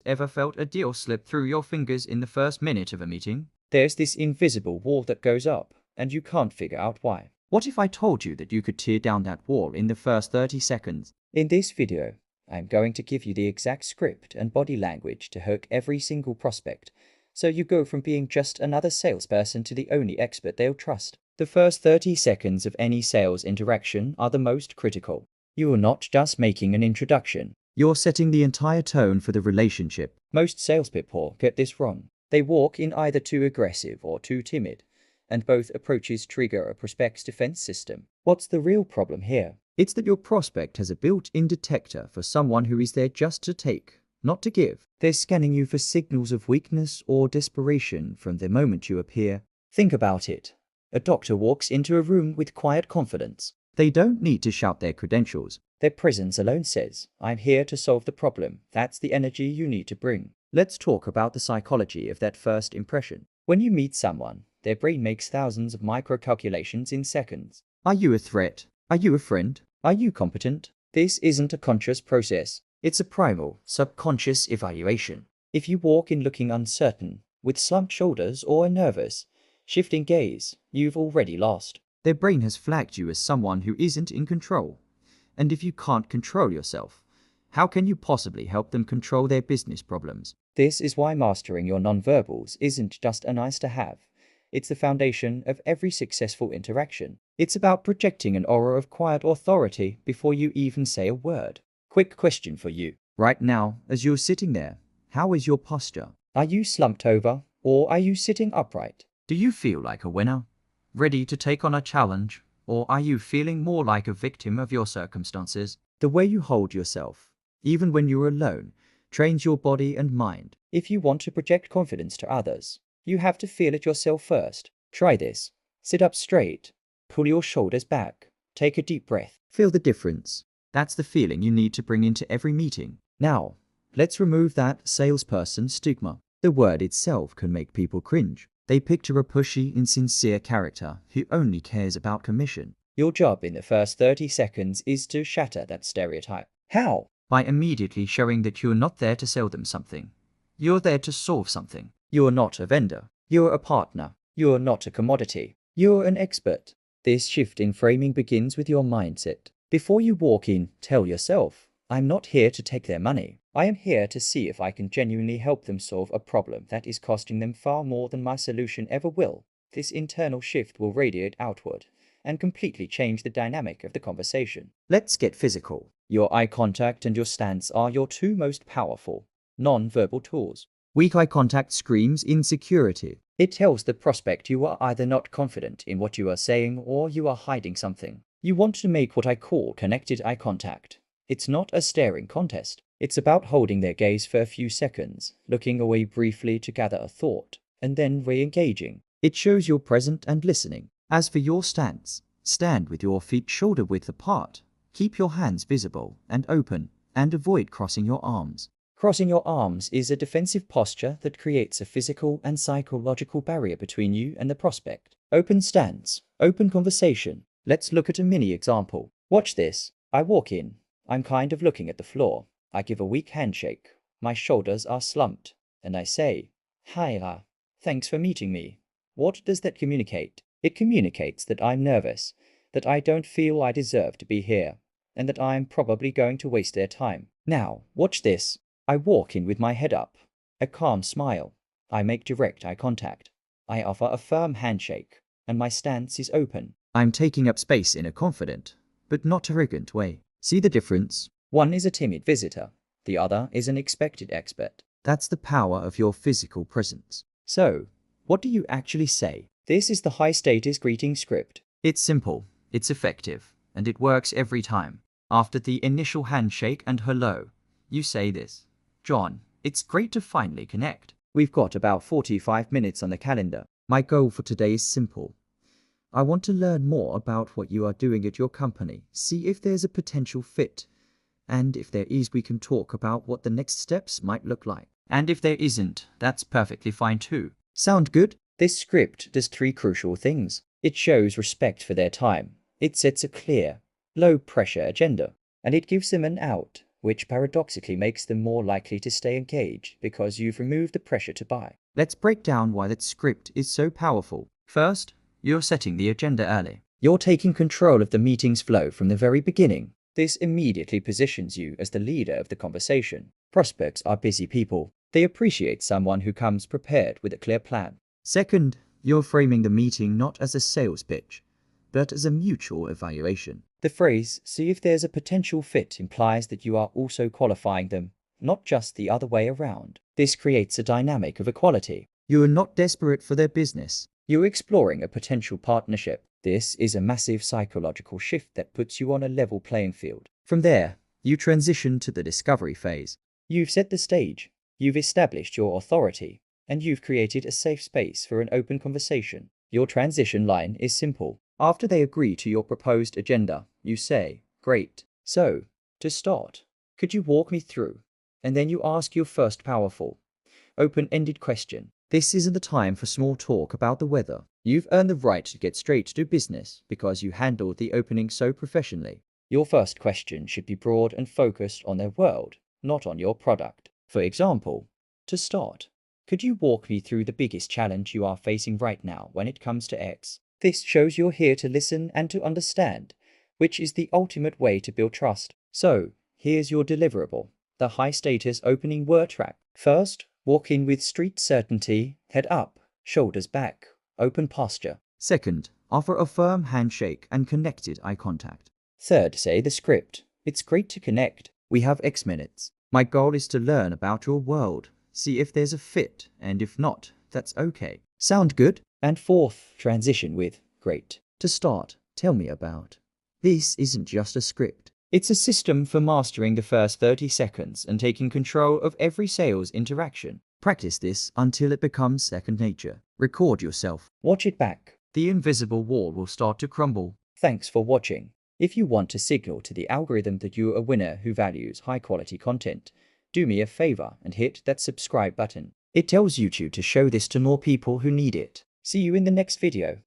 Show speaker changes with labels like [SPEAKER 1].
[SPEAKER 1] ever felt a deal slip through your fingers in the first minute of a meeting? There's this invisible wall that goes up, and you can't figure out why. What if I told you that you could tear down that wall in the first 30 seconds? In this video, I'm going to give you the exact script and body language to hook every single prospect, so you go from being just another salesperson to the only expert they'll trust. The first 30 seconds of any sales interaction are the most critical. You are not just making an introduction. You're setting the entire tone for the relationship. Most salespeople get this wrong. They walk in either too aggressive or too timid, and both approaches trigger a prospect's defense system. What's the real problem here? It's that your prospect has a built-in detector for someone who is there just to take, not to give. They're scanning you for signals of weakness or desperation from the moment you appear. Think about it. A doctor walks into a room with quiet confidence. They don't need to shout their credentials. Their presence alone says, "I'm here to solve the problem." That's the energy you need to bring. Let's talk about the psychology of that first impression. When you meet someone, their brain makes thousands of micro-calculations in seconds. Are you a threat? Are you a friend? Are you competent? This isn't a conscious process. It's a primal, subconscious evaluation. If you walk in looking uncertain, with slumped shoulders or a nervous, shifting gaze, you've already lost. Their brain has flagged you as someone who isn't in control. And if you can't control yourself, how can you possibly help them control their business problems? This is why mastering your nonverbals isn't just a nice to have. It's the foundation of every successful interaction. It's about projecting an aura of quiet authority before you even say a word. Quick question for you. Right now, as you're sitting there, how is your posture? Are you slumped over, or are you sitting upright? Do you feel like a winner, ready to take on a challenge, or are you feeling more like a victim of your circumstances? The way you hold yourself, even when you're alone, trains your body and mind. If you want to project confidence to others, you have to feel it yourself first. Try this. Sit up straight. Pull your shoulders back. Take a deep breath. Feel the difference. That's the feeling you need to bring into every meeting. Now, let's remove that salesperson stigma. The word itself can make people cringe. They picture a pushy, insincere character who only cares about commission. Your job in the first 30 seconds is to shatter that stereotype. How? By immediately showing that you're not there to sell them something. You're there to solve something. You're not a vendor. You're a partner. You're not a commodity. You're an expert. This shift in framing begins with your mindset. Before you walk in, tell yourself, "I'm not here to take their money. I am here to see if I can genuinely help them solve a problem that is costing them far more than my solution ever will." This internal shift will radiate outward and completely change the dynamic of the conversation. Let's get physical. Your eye contact and your stance are your two most powerful non-verbal tools. Weak eye contact screams insecurity. It tells the prospect you are either not confident in what you are saying or you are hiding something. You want to make what I call connected eye contact. It's not a staring contest. It's about holding their gaze for a few seconds, looking away briefly to gather a thought, and then re-engaging. It shows you're present and listening. As for your stance, stand with your feet shoulder-width apart. Keep your hands visible and open, and avoid crossing your arms. Crossing your arms is a defensive posture that creates a physical and psychological barrier between you and the prospect. Open stance, open conversation. Let's look at a mini example. Watch this. I walk in. I'm kind of looking at the floor. I give a weak handshake. My shoulders are slumped. And I say, "Hi, thanks for meeting me." What does that communicate? It communicates that I'm nervous, that I don't feel I deserve to be here, and that I'm probably going to waste their time. Now, watch this. I walk in with my head up, a calm smile. I make direct eye contact. I offer a firm handshake, and my stance is open. I'm taking up space in a confident, but not arrogant way. See the difference? One is a timid visitor. The other is an expected expert. That's the power of your physical presence. So, what do you actually say? This is the high-status greeting script. It's simple, it's effective, and it works every time. After the initial handshake and hello, you say this. "John, it's great to finally connect. We've got about 45 minutes on the calendar. My goal for today is simple. I want to learn more about what you are doing at your company, see if there's a potential fit. And if there is, we can talk about what the next steps might look like. And if there isn't, that's perfectly fine too." Sound good? This script does 3 crucial things. It shows respect for their time. It sets a clear, low-pressure agenda. And it gives them an out which paradoxically makes them more likely to stay engaged because you've removed the pressure to buy. Let's break down why that script is so powerful. First, you're setting the agenda early. You're taking control of the meeting's flow from the very beginning. This immediately positions you as the leader of the conversation. Prospects are busy people. They appreciate someone who comes prepared with a clear plan. Second, you're framing the meeting not as a sales pitch, but as a mutual evaluation. The phrase, "see if there's a potential fit," implies that you are also qualifying them, not just the other way around. This creates a dynamic of equality. You are not desperate for their business. You're exploring a potential partnership. This is a massive psychological shift that puts you on a level playing field. From there, you transition to the discovery phase. You've set the stage, you've established your authority, and you've created a safe space for an open conversation. Your transition line is simple. After they agree to your proposed agenda, you say, "Great. So, to start, could you walk me through?" And then you ask your first powerful, open-ended question. This isn't the time for small talk about the weather. You've earned the right to get straight to business because you handled the opening so professionally. Your first question should be broad and focused on their world, not on your product. For example, to start, could you walk me through the biggest challenge you are facing right now when it comes to X? This shows you're here to listen and to understand, which is the ultimate way to build trust. So, here's your deliverable, the high-status opening word track. First, walk in with street certainty, head up, shoulders back, open posture. Second, offer a firm handshake and connected eye contact. Third, say the script. "It's great to connect. We have X minutes. My goal is to learn about your world, see if there's a fit, and if not, that's okay. Sound good?" And fourth, transition with, "Great. To start, tell me about." This isn't just a script. It's a system for mastering the first 30 seconds and taking control of every sales interaction. Practice this until it becomes second nature. Record yourself. Watch it back. The invisible wall will start to crumble. Thanks for watching. If you want to signal to the algorithm that you're a winner who values high-quality content, do me a favor and hit that subscribe button. It tells YouTube to show this to more people who need it. See you in the next video.